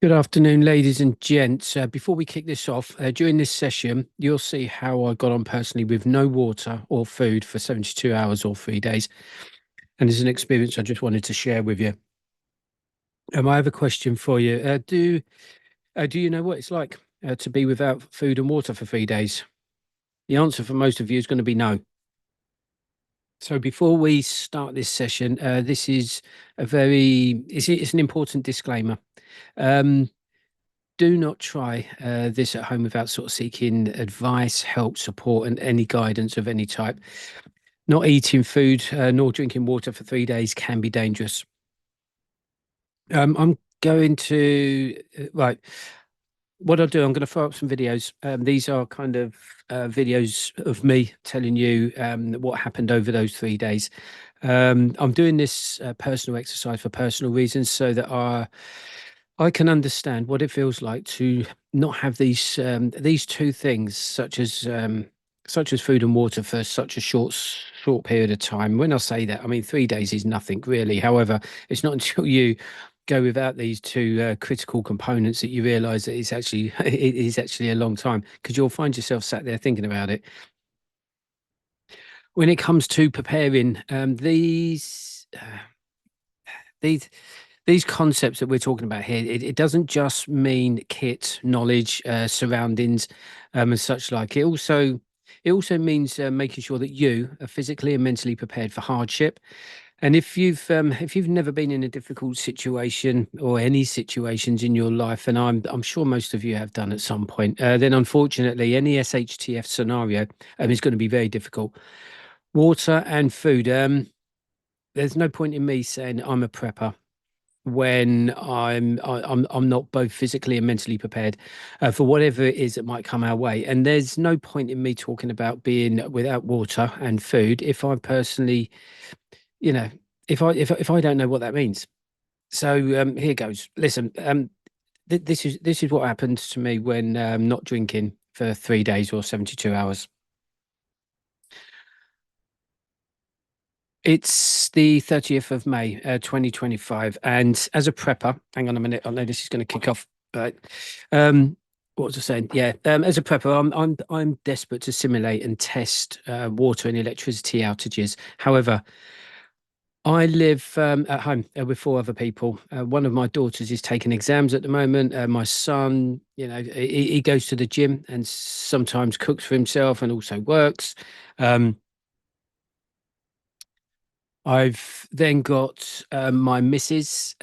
Good afternoon, ladies and gents. Before we kick this off, during this session, you'll see how I got on personally with no water or food for 72 hours or 3 days. And it's an experience I just wanted to share with you. I have a question for you. Do you know what it's like to be without food and water for 3 days? The answer for most of you is going to be no. So before we start this session, this is it's an important disclaimer. Um, do not try this at home without sort of seeking advice, help, support, and any guidance of any type. Not eating food nor drinking water for 3 days can be dangerous. I'm going to, right, what I'll do, I'm going to throw up some videos. These are kind of videos of me telling you what happened over those 3 days. I'm doing this personal exercise for personal reasons so that I can understand what it feels like to not have these two things, such as food and water, for such a short period of time. When I say that, I mean 3 days is nothing really. However, it's not until you go without these two critical components that you realise that it is actually a long time, because you'll find yourself sat there thinking about it. When it comes to preparing these these concepts that we're talking about here, it doesn't just mean kit, knowledge, surroundings, and such like. It also means making sure that you are physically and mentally prepared for hardship. And if you've never been in a difficult situation or any situations in your life, and I'm sure most of you have done at some point, then unfortunately any SHTF scenario is going to be very difficult. Water and food. There's no point in me saying I'm a prepper when I'm not both physically and mentally prepared for whatever it is that might come our way. And there's no point in me talking about being without water and food if I personally, you know, if I don't know what that means. So here goes. Listen, this is what happens to me when not drinking for 3 days or 72 hours. It's the 30th of May, 2025. And as a prepper, hang on a minute, I know this is going to kick off, but what was I saying? Yeah, as a prepper, I'm desperate to simulate and test water and electricity outages. However, I live at home with four other people. One of my daughters is taking exams at the moment. My son, he goes to the gym and sometimes cooks for himself and also works. Um, I've then got my missus.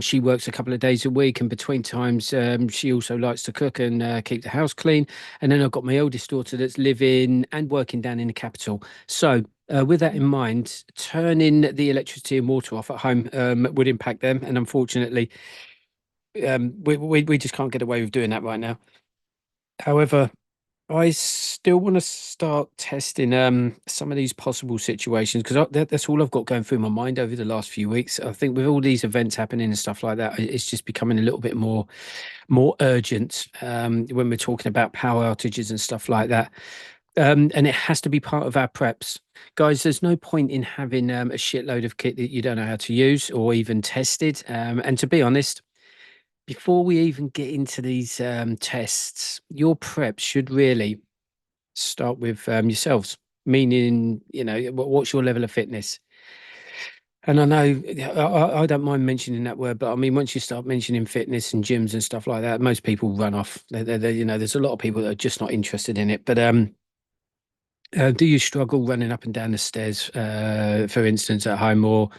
She works a couple of days a week, and between times, she also likes to cook and keep the house clean. And then I've got my eldest daughter that's living and working down in the capital. So, with that in mind, turning the electricity and water off at home would impact them. And unfortunately, we just can't get away with doing that right now. However, I still want to start testing some of these possible situations, because that's all I've got going through my mind over the last few weeks. I think with all these events happening and stuff like that, it's just becoming a little bit more urgent when we're talking about power outages and stuff like that. And it has to be part of our preps. Guys, there's no point in having a shitload of kit that you don't know how to use or even tested. And to be honest, before we even get into these tests, your prep should really start with yourselves, meaning, what's your level of fitness? And I know I don't mind mentioning that word, but I mean, once you start mentioning fitness and gyms and stuff like that, most people run off. There's a lot of people that are just not interested in it. But do you struggle running up and down the stairs, for instance, at home, or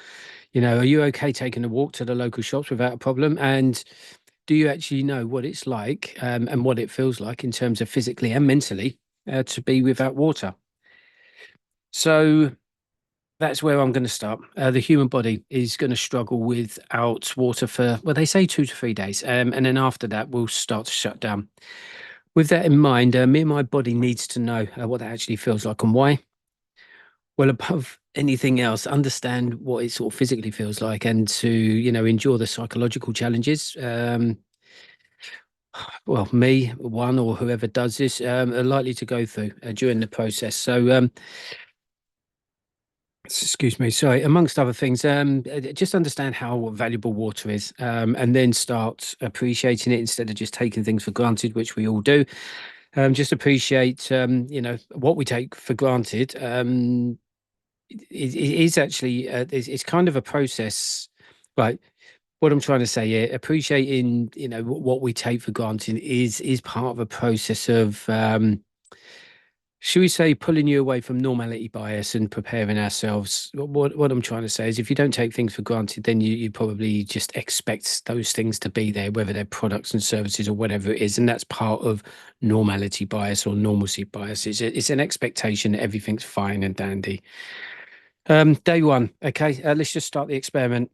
are you okay taking a walk to the local shops without a problem? And do you actually know what it's like and what it feels like in terms of physically and mentally to be without water? So that's where I'm going to start. The human body is going to struggle without water for, well, they say 2 to 3 days. And then after that, we'll start to shut down. With that in mind, me and my body needs to know what that actually feels like and why. Well, above anything else, understand what it sort of physically feels like, and to, endure the psychological challenges. Well, me, one, or whoever does this, are likely to go through during the process. So, Excuse me, sorry. Amongst other things, just understand how valuable water is, and then start appreciating it instead of just taking things for granted, which we all do. Just appreciate, what we take for granted. It is actually, it's kind of a process, right? What I'm trying to say here, appreciating, what we take for granted is part of a process of, should we say, pulling you away from normality bias and preparing ourselves. What I'm trying to say is, if you don't take things for granted, then you probably just expect those things to be there, whether they're products and services or whatever it is, and that's part of normality bias or normalcy bias. It's an expectation that everything's fine and dandy. Day one, okay. Let's just start the experiment.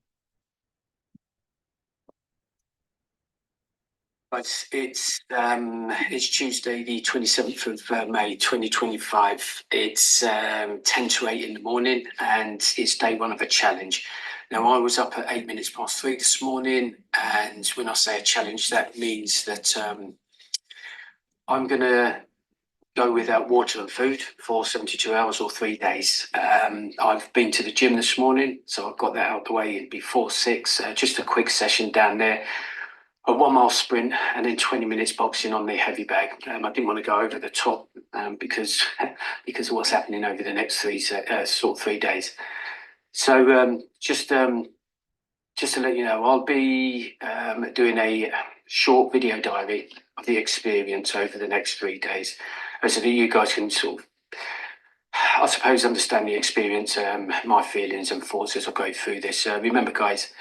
It's Tuesday, the 27th of May, 2025. It's 10 to 8 in the morning, and it's day one of a challenge. Now, I was up at 8 minutes past 3 this morning, and when I say a challenge, that means that I'm going to go without water and food for 72 hours or 3 days. I've been to the gym this morning, so I've got that out the way before 6. Just a quick session down there, a 1 mile sprint, and then 20 minutes boxing on the heavy bag. I didn't want to go over the top because because of what's happening over the next 3 days. So just to let you know, I'll be doing a short video diary of the experience over the next 3 days, so that you guys can sort of, I suppose, understand the experience, my feelings and thoughts as I go through this. Remember, guys,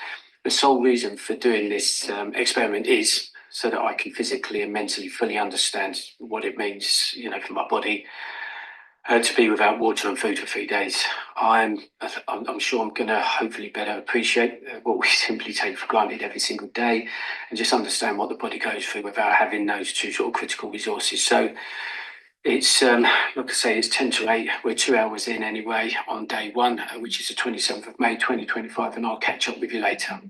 the sole reason for doing this experiment is so that I can physically and mentally fully understand what it means, for my body to be without water and food for 3 days. I'm sure I'm going to hopefully better appreciate what we simply take for granted every single day, and just understand what the body goes through without having those two sort of critical resources. So it's like I say, it's 10 to 8. We're 2 hours in anyway on day one, which is the 27th of May, 2025, and I'll catch up with you later.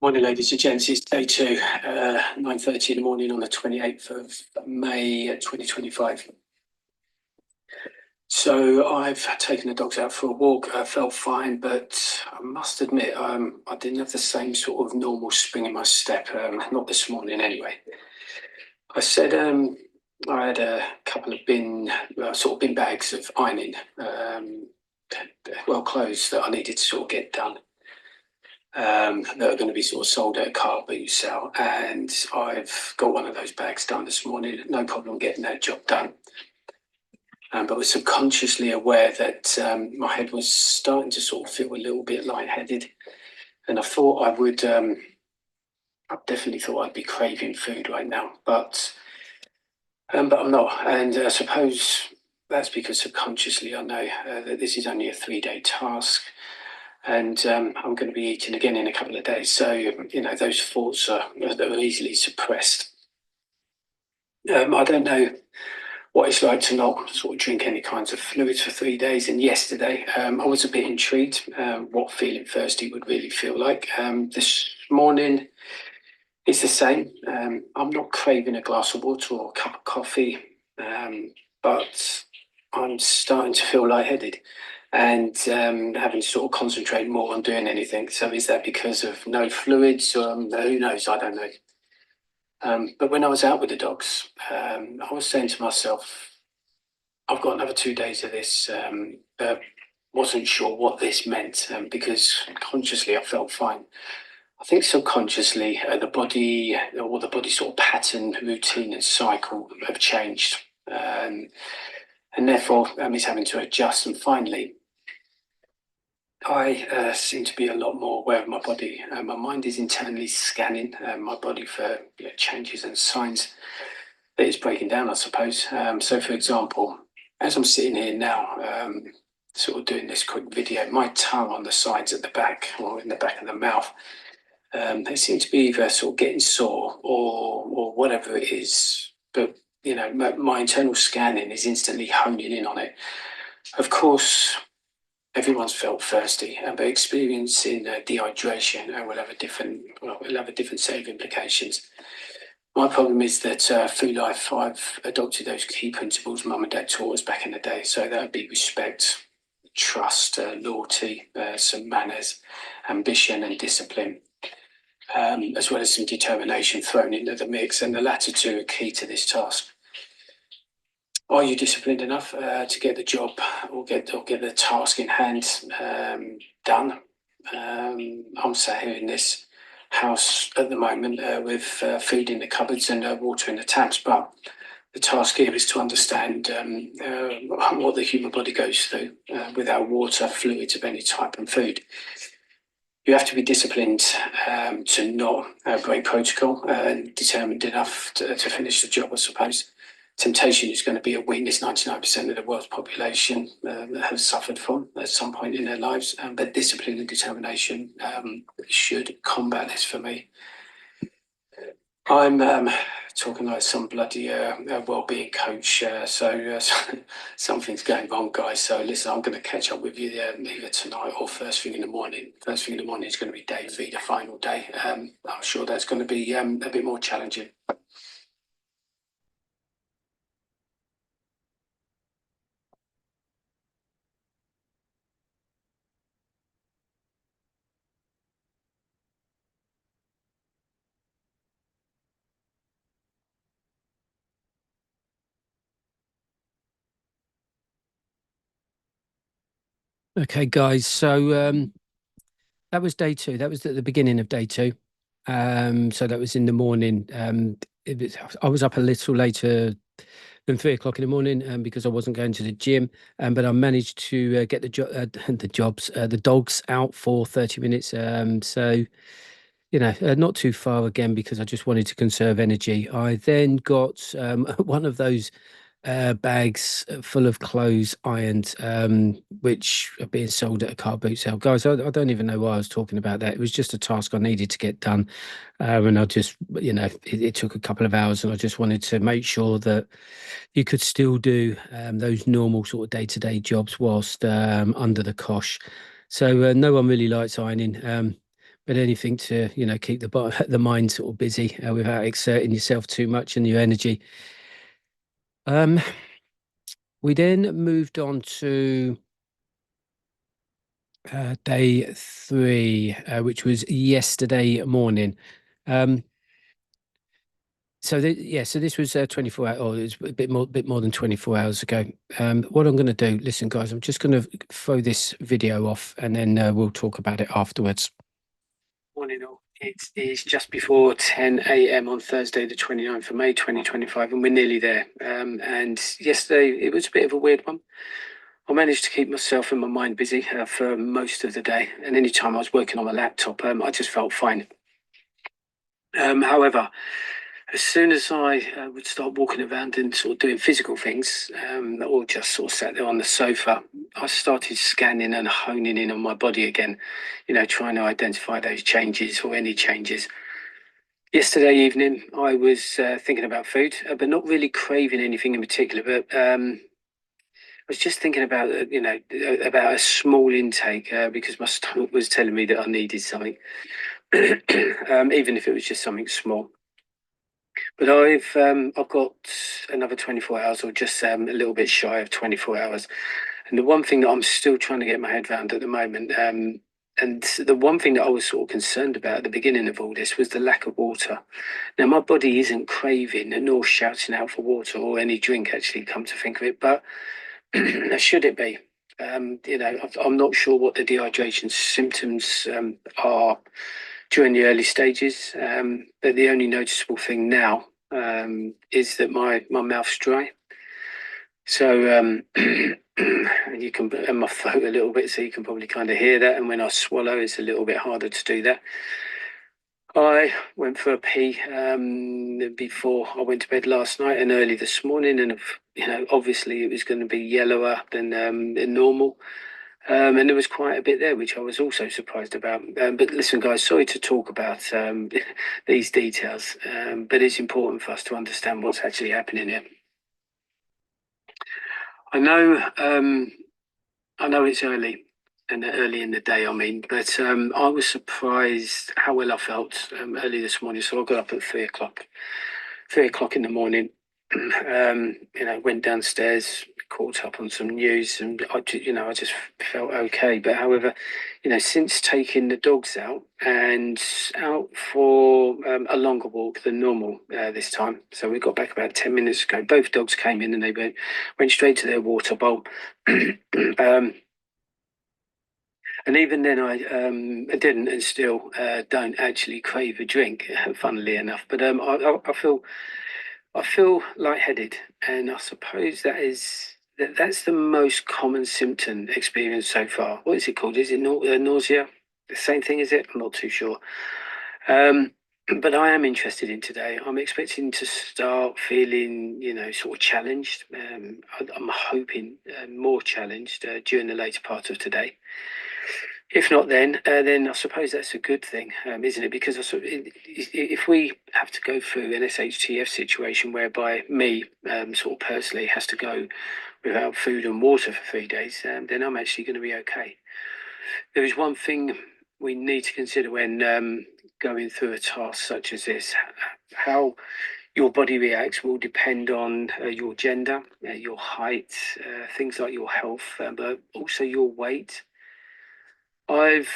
Morning, ladies and gents. It's day two, 9:30 in the morning on the 28th of May, 2025. So I've taken the dogs out for a walk. I felt fine, but I must admit, I didn't have the same sort of normal spring in my step. Not this morning, anyway. I said I had a couple of bin bags of ironing, well clothes that I needed to sort of get done. That are going to be sort of sold at a car boot sale. And I've got one of those bags done this morning. No problem getting that job done. But was subconsciously aware that my head was starting to sort of feel a little bit lightheaded. And I thought I definitely thought I'd be craving food right now, but I'm not. And I suppose that's because subconsciously I know that this is only a 3-day task. And I'm going to be eating again in a couple of days. So, those thoughts are easily suppressed. I don't know what it's like to not sort of drink any kinds of fluids for 3 days. And yesterday, I was a bit intrigued what feeling thirsty would really feel like. This morning, it's the same. I'm not craving a glass of water or a cup of coffee, but I'm starting to feel lightheaded and having to sort of concentrate more on doing anything. So is that because of no fluids? Who knows? I don't know. But when I was out with the dogs, I was saying to myself, I've got another 2 days of this, but wasn't sure what this meant because consciously I felt fine. I think subconsciously the body sort of pattern, routine, and cycle have changed, and therefore it's having to adjust. And finally, I seem to be a lot more aware of my body. My mind is internally scanning my body for changes and signs that it's breaking down, I suppose. So, for example, as I'm sitting here now, sort of doing this quick video, my tongue on the sides at the back or in the back of the mouth, they seem to be either sort of getting sore or whatever it is. But my internal scanning is instantly honing in on it. Of course, everyone's felt thirsty, but experiencing dehydration will have a different set of implications. My problem is that through life, I've adopted those key principles Mum and Dad taught us back in the day. So that would be respect, trust, loyalty, some manners, ambition, and discipline, as well as some determination thrown into the mix. And the latter two are key to this task. Are you disciplined enough to get the job or get the task in hand done? I'm sat here in this house at the moment with food in the cupboards and water in the taps, but the task here is to understand what the human body goes through without water, fluids of any type, and food. You have to be disciplined to not break protocol and determined enough to finish the job, I suppose. Temptation is going to be a weakness 99% of the world's population has suffered from at some point in their lives, but discipline and determination should combat this for me. I'm talking like some bloody well-being coach, so something's going wrong, guys. So listen, I'm going to catch up with you either tonight or first thing in the morning. First thing in the morning is going to be day 3, the final day. I'm sure that's going to be a bit more challenging. Okay, guys. So that was day 2. That was at the beginning of day 2. So that was in the morning. I was up a little later than 3 o'clock in the morning because I wasn't going to the gym. But I managed to get the dogs out for 30 minutes. So not too far again because I just wanted to conserve energy. I then got one of those bags full of clothes ironed, which are being sold at a car boot sale. Guys, I don't even know why I was talking about that. It was just a task I needed to get done. And I just, it took a couple of hours and I just wanted to make sure that you could still do those normal sort of day-to-day jobs whilst under the cosh. So no one really likes ironing. but anything to, keep the mind sort of busy without exerting yourself too much and your energy. Um, we then moved on to day three, which was yesterday morning. Um, so this was 24 hours, or it was a bit more than 24 hours ago. What I'm going to do, listen, guys, I'm just going to throw this video off, and then we'll talk about it afterwards. Morning all. It is just before 10 a.m. on Thursday, the 29th of May, 2025, and we're nearly there. And yesterday, it was a bit of a weird one. I managed to keep myself and my mind busy for most of the day, and any time I was working on my laptop, I just felt fine. However, as soon as I would start walking around and sort of doing physical things, or just sort of sat there on the sofa, I started scanning and honing in on my body again, trying to identify those changes or any changes. Yesterday evening, I was thinking about food, but not really craving anything in particular. But I was just thinking about, about a small intake because my stomach was telling me that I needed something, even if it was just something small. But I've got another 24 hours, or just a little bit shy of 24 hours. And the one thing that I'm still trying to get my head around at the moment, and the one thing that I was sort of concerned about at the beginning of all this was the lack of water. Now, my body isn't craving nor shouting out for water or any drink, actually, come to think of it, but should it be? I'm not sure what the dehydration symptoms are during the early stages, but the only noticeable thing now is that my mouth's dry. So and you can, and my throat a little bit, so you can probably kind of hear that. And when I swallow, it's a little bit harder to do that. I went for a pee before I went to bed last night and early this morning, and obviously it was going to be yellower than normal. And there was quite a bit there, which I was also surprised about. But listen, guys, sorry to talk about these details, but it's important for us to understand what's actually happening here. I know, I know it's early, and early in the day, I mean, but I was surprised how well I felt early this morning. So I got up at 3 o'clock, 3 o'clock in the morning. Went downstairs, caught up on some news, and I just felt okay. But however, since taking the dogs out and out for a longer walk than normal this time, so we got back about 10 minutes ago. Both dogs came in and they went straight to their water bowl. And even then, I didn't, and still don't actually crave a drink, funnily enough. But I feel lightheaded, and I suppose that's the most common symptom experienced so far. What is it called? Is it nausea? The same thing, is it? I'm not too sure. Um, but I am interested in today. I'm expecting to start feeling, sort of challenged. I'm hoping more challenged during the later part of today. If not, then I suppose that's a good thing, isn't it? Because if we have to go through an SHTF situation whereby me, sort of personally, has to go without food and water for 3 days, then I'm actually going to be okay. There is one thing we need to consider when going through a task such as this. How your body reacts will depend on your gender, your height, things like your health, but also your weight. I've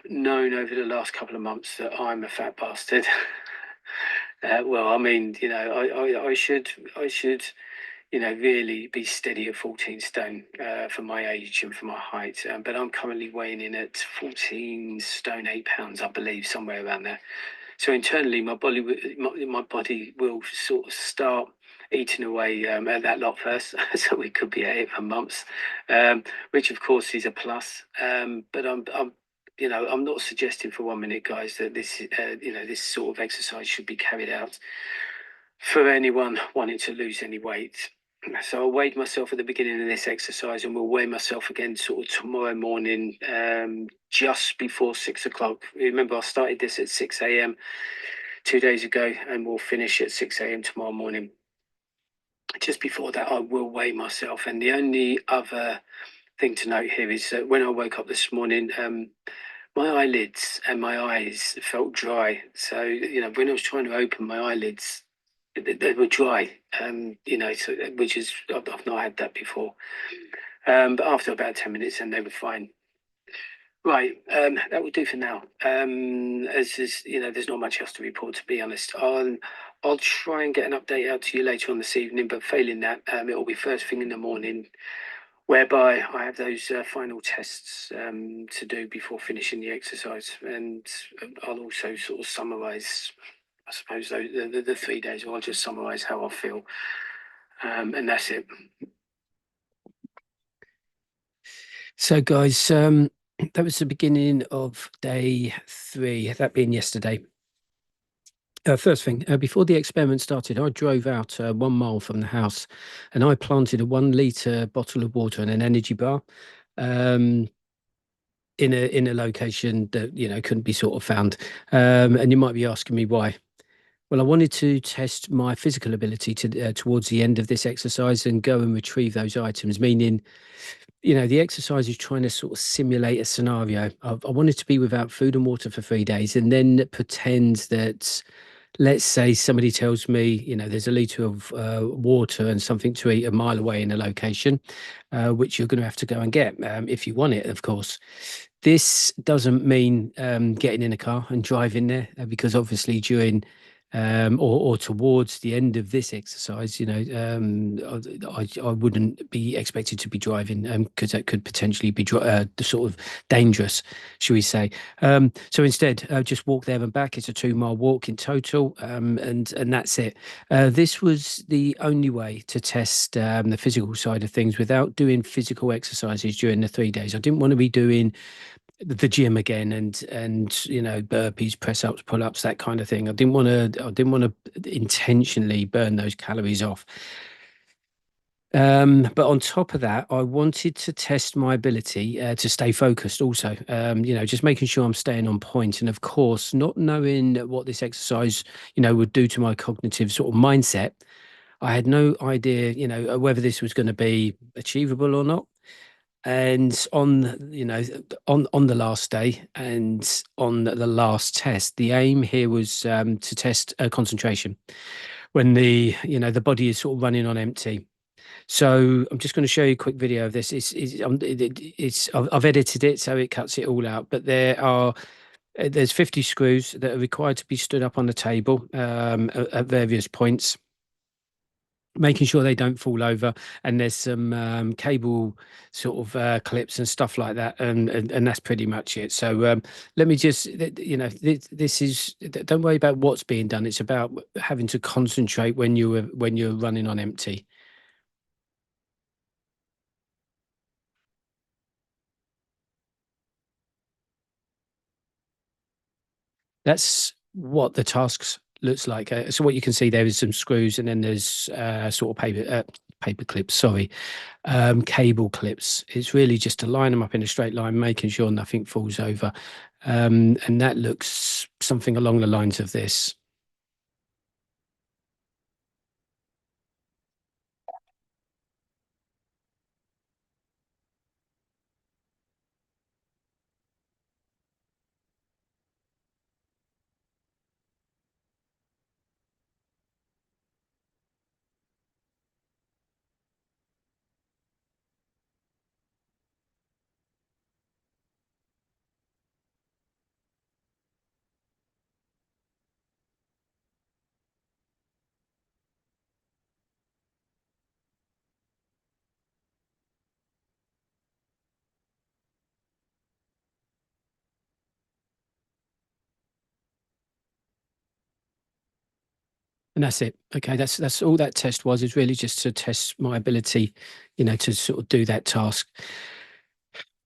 known over the last couple of months that I'm a fat bastard. Well, I mean, I should, really be steady at 14 stone for my age and for my height. But I'm currently weighing in at 14 stone 8 pounds, I believe, somewhere around there. So internally, my body will sort of start eating away at that lot first. So we could be at it for months, which of course is a plus. But I'm not suggesting for 1 minute, guys, that this sort of exercise should be carried out for anyone wanting to lose any weight. So I weighed myself at the beginning of this exercise, and will weigh myself again sort of tomorrow morning, just before 6 o'clock. Remember, I started this at 6 a.m. 2 days ago, and we'll finish at 6 a.m. tomorrow morning. Just before that, I will weigh myself. And the only other thing to note here is that when I woke up this morning, my eyelids and my eyes felt dry. So, when I was trying to open my eyelids, they were dry. Which is I've not had that before. But after about 10 minutes, and they were fine. Right, that will do for now. As is, there's not much else to report, to be honest. I'll try and get an update out to you later on this evening, but failing that, it will be first thing in the morning, whereby I have those final tests to do before finishing the exercise, and I'll also sort of summarise, I suppose, the 3 days, or I'll just summarise how I feel, and that's it. So, guys, that was the beginning of day 3, that being yesterday. First thing, before the experiment started, I drove out 1 mile from the house and I planted a 1 litre bottle of water and an energy bar um, in a location that, couldn't be sort of found. And you might be asking me why. Well, I wanted to test my physical ability towards the end of this exercise and go and retrieve those items, meaning, the exercise is trying to sort of simulate a scenario. I wanted to be without food and water for 3 days and then pretend that, let's say somebody tells me, there's a litre of water and something to eat a mile away in a location, which you're going to have to go and get if you want it, of course. This doesn't mean getting in a car and driving there, because obviously during or towards the end of this exercise, I wouldn't be expected to be driving because that could potentially be sort of dangerous, shall we say. So instead, just walk there and back. It's a 2 mile walk in total, and that's it. This was the only way to test the physical side of things without doing physical exercises during the 3 days. I didn't want to be doing the gym again and burpees, press ups, pull ups, that kind of thing. I didn't want to intentionally burn those calories off. But on top of that, I wanted to test my ability to stay focused also. Just making sure I'm staying on point. And of course, not knowing what this exercise, would do to my cognitive sort of mindset, I had no idea, whether this was going to be achievable or not. And on the last day and on the last test, the aim here was to test concentration when the body is sort of running on empty. So I'm just going to show you a quick video of this. I've edited it so it cuts it all out. But there's 50 screws that are required to be stood up on the table at various points, making sure they don't fall over, and there's some cable sort of clips and stuff like that, and that's pretty much it. So let me just, this is, don't worry about what's being done. It's about having to concentrate when you're running on empty. That's what the tasks looks like. So what you can see there is some screws, and then there's sort of paper clips, sorry, cable clips. It's really just to line them up in a straight line, making sure nothing falls over. And that looks something along the lines of this. And that's it. Okay, that's all that test was, is really just to test my ability, to sort of do that task.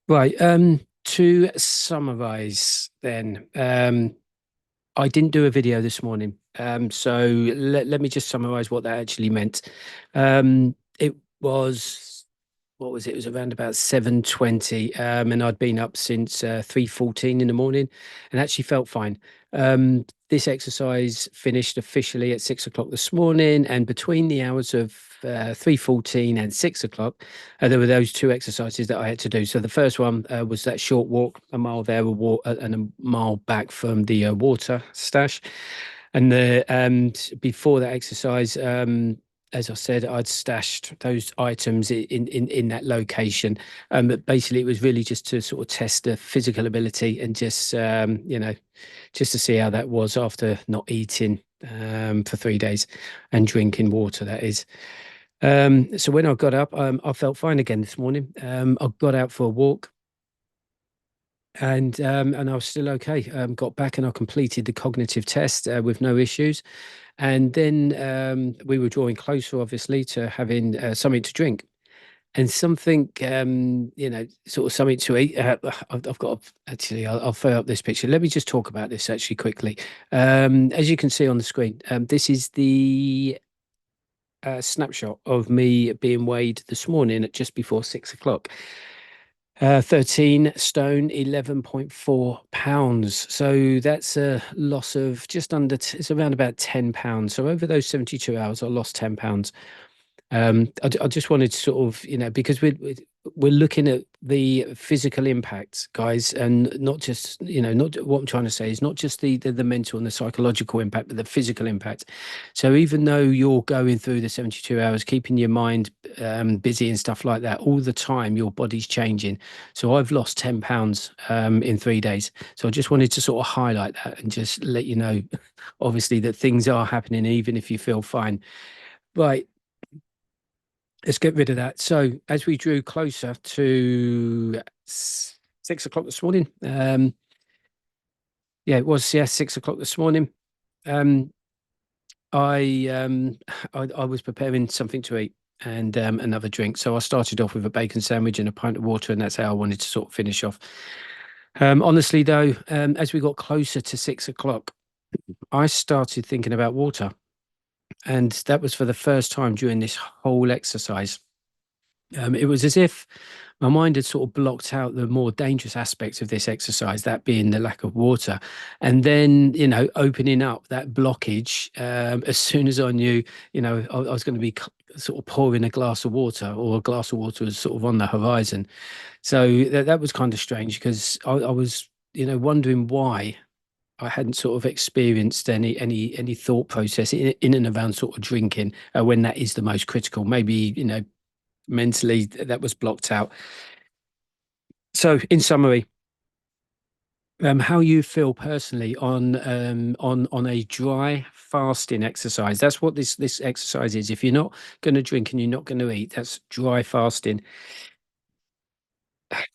Right. To summarize then, I didn't do a video this morning. So let me just summarize what that actually meant. It was, what was it? It was around about 7:20, and I'd been up since 3:14 in the morning and actually felt fine. This exercise finished officially at 6 o'clock this morning, and between the hours of 3:14 and 6 o'clock. There were those two exercises that I had to do. So the first one was that short walk, a mile there, and a mile back from the water stash. And before that exercise, as I said, I'd stashed those items in that location. But basically, it was really just to sort of test the physical ability and just just to see how that was after not eating for 3 days and drinking water. That is. So when I got up, I felt fine again this morning. I got out for a walk and I was still okay. Got back and I completed the cognitive test with no issues. And then we were drawing closer, obviously, to having something to drink and something, sort of something to eat. I've got actually, I'll throw up this picture. Let me just talk about this actually quickly. As you can see on the screen, this is the snapshot of me being weighed this morning at just before 6 o'clock. 13 stone, 11.4 pounds. So that's a loss of just under, it's around about 10 pounds. So over those 72 hours, I lost 10 pounds. I just wanted to sort of, because we're looking at the physical impacts, guys, and not just, not what I'm trying to say is not just the mental and the psychological impact, but the physical impact. So even though you're going through the 72 hours, keeping your mind busy and stuff like that, all the time, your body's changing. So I've lost 10 pounds in 3 days. So I just wanted to sort of highlight that and just let you know, obviously, that things are happening, even if you feel fine. Right. Let's get rid of that. So as we drew closer to 6 o'clock this morning, yeah, it was, yeah, 6 o'clock this morning. Um, I, um, I was preparing something to eat and another drink. So I started off with a bacon sandwich and a pint of water, and that's how I wanted to sort of finish off. Honestly, though, as we got closer to 6 o'clock, I started thinking about water, and that was for the first time during this whole exercise. It was as if my mind had sort of blocked out the more dangerous aspects of this exercise, that being the lack of water. And then, opening up that blockage as soon as I knew, I was going to be sort of pouring a glass of water, or a glass of water was sort of on the horizon. So that was kind of strange because I was, wondering why I hadn't sort of experienced any thought process in and around sort of drinking when that is the most critical. Maybe, mentally that was blocked out. So in summary, how you feel personally on a dry fasting exercise. That's what this exercise is. If you're not going to drink and you're not going to eat, that's dry fasting.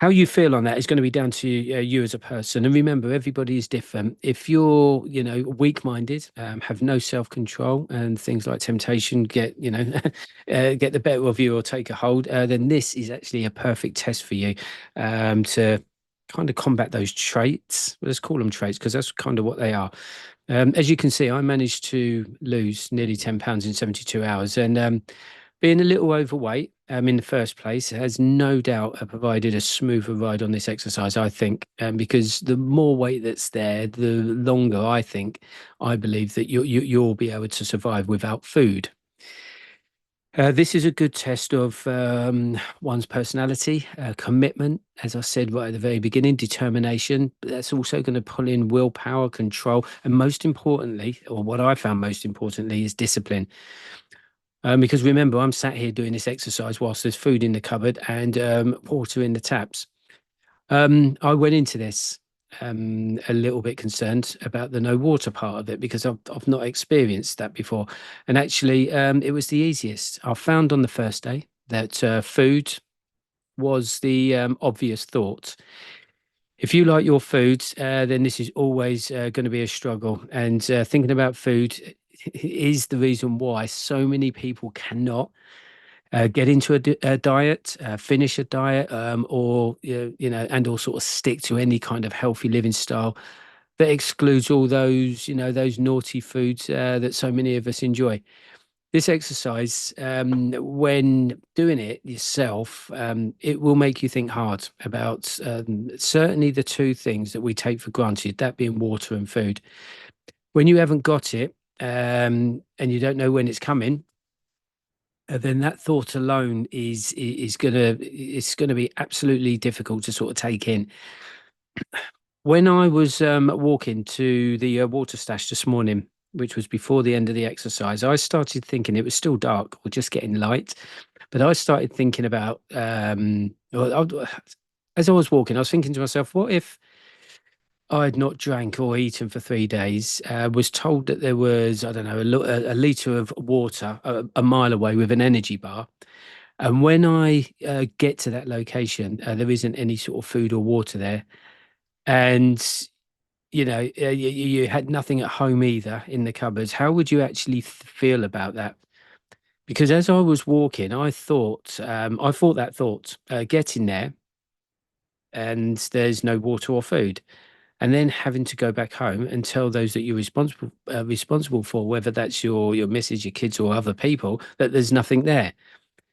How you feel on that is going to be down to you as a person. And remember, everybody is different. If you're, weak-minded, have no self-control, and things like temptation get the better of you or take a hold, then this is actually a perfect test for you to kind of combat those traits. Let's call them traits because that's kind of what they are. As you can see, I managed to lose nearly 10 pounds in 72 hours. And being a little overweight in the first place has no doubt provided a smoother ride on this exercise, I think, because the more weight that's there, the longer I believe that you'll be able to survive without food. This is a good test of one's personality, commitment, as I said right at the very beginning, determination. But that's also going to pull in willpower, control, and most importantly, or what I found most importantly, is discipline. Because remember, I'm sat here doing this exercise whilst there's food in the cupboard and water in the taps. I went into this a little bit concerned about the no water part of it because I've not experienced that before. And actually, it was the easiest. I found on the first day that food was the obvious thought. If you like your food, then this is always going to be a struggle. And thinking about food is the reason why so many people cannot get into a diet, finish a diet, or and or sort of stick to any kind of healthy living style that excludes all those those naughty foods that so many of us enjoy. This exercise, when doing it yourself, it will make you think hard about certainly the two things that we take for granted, that being water and food. When you haven't got it and you don't know when it's coming, then that thought alone is gonna it's gonna be absolutely difficult to sort of take in. When I was walking to the water stash this morning, which was before the end of the exercise, I started thinking it was still dark or just getting light, but I started thinking about as I was walking, I was thinking to myself, what if I had not drank or eaten for 3 days, was told that there was, I don't know, a litre of water a mile away with an energy bar. And when I get to that location, there isn't any sort of food or water there. And, you had nothing at home either in the cupboards. How would you actually feel about that? Because as I was walking, I thought that thought, getting there and there's no water or food, and then having to go back home and tell those that you're responsible for, whether that's your missus, your kids, or other people, that there's nothing there.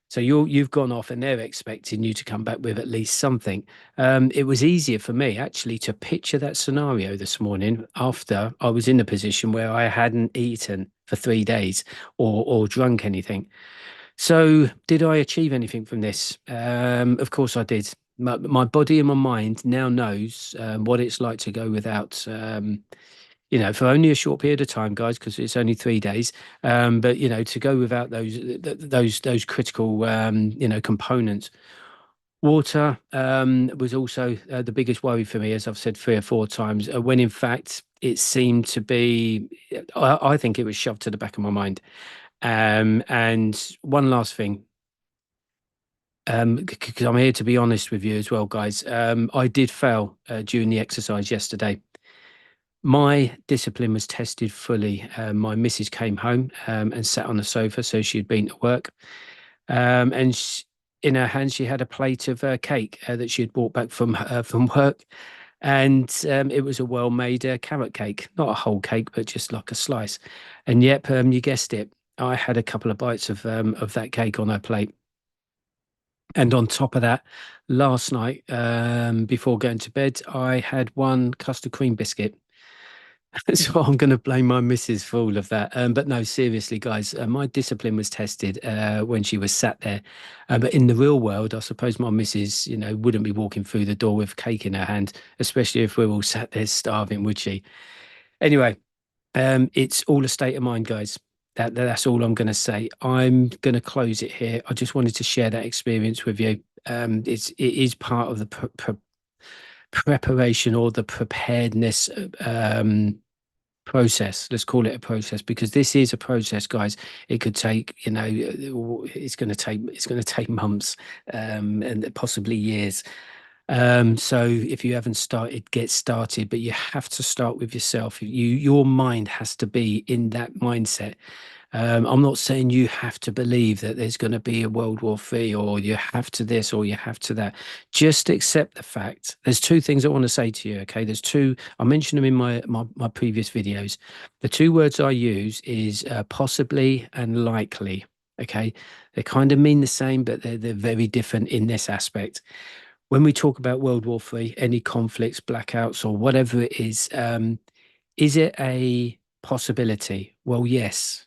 So you've gone off and they're expecting you to come back with at least something. It was easier for me actually to picture that scenario this morning after I was in a position where I hadn't eaten for 3 days or drunk anything. So did I achieve anything from this? Of course I did. My body and my mind now knows what it's like to go without. For only a short period of time, guys, because it's only 3 days. But to go without those critical components. Water was also the biggest worry for me, as I've said 3 or 4 times, when in fact it seemed to be. I think it was shoved to the back of my mind. And one last thing, because I'm here to be honest with you as well, guys. I did fail during the exercise yesterday. My discipline was tested fully. My missus came home and sat on the sofa, so she had been to work. And in her hand, she had a plate of cake that she had brought back from work, and it was a well-made carrot cake, not a whole cake, but just like a slice. And yep, you guessed it, I had a couple of bites of that cake on her plate. And on top of that, last night, before going to bed, I had one custard cream biscuit. So I'm going to blame my missus for all of that. But no, seriously, guys, my discipline was tested when she was sat there. But in the real world, I suppose my missus, wouldn't be walking through the door with cake in her hand, especially if we're all sat there starving, would she? Anyway, it's all a state of mind, guys. That's all I'm going to say. I'm going to close it here. I just wanted to share that experience with you. It is part of the preparation or the preparedness process. Let's call it a process, because this is a process, guys. It could take, it's going to take months, and possibly years. So if you haven't started, get started, but you have to start with yourself. Your mind has to be in that mindset. I'm not saying you have to believe that there's going to be a World War III, or you have to this, or you have to that. Just accept the fact. There's two things I want to say to you. Okay, there's two. I mentioned them in my previous videos. The two words I use is possibly and likely. Okay, they kind of mean the same, but they're very different in this aspect. When we talk about World War III, any conflicts, blackouts, or whatever it is it a possibility? Well, yes,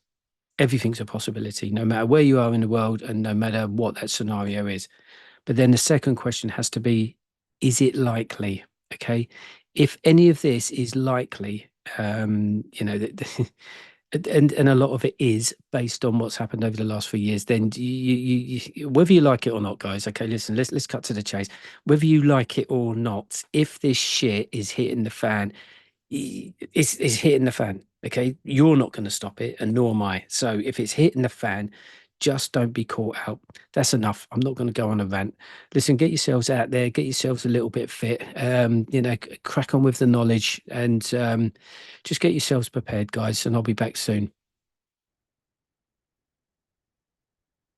everything's a possibility, no matter where you are in the world and no matter what that scenario is. But then the second question has to be, is it likely? Okay. If any of this is likely, and a lot of it is based on what's happened over the last 3 years, then whether you like it or not, guys. Okay, listen, let's cut to the chase. Whether you like it or not, if this shit is hitting the fan, it's hitting the fan. Okay, you're not going to stop it, and nor am I. So if it's hitting the fan, just don't be caught out. That's enough. I'm not going to go on a rant. Listen, get yourselves out there, get yourselves a little bit fit. Crack on with the knowledge, and just get yourselves prepared, guys. And I'll be back soon.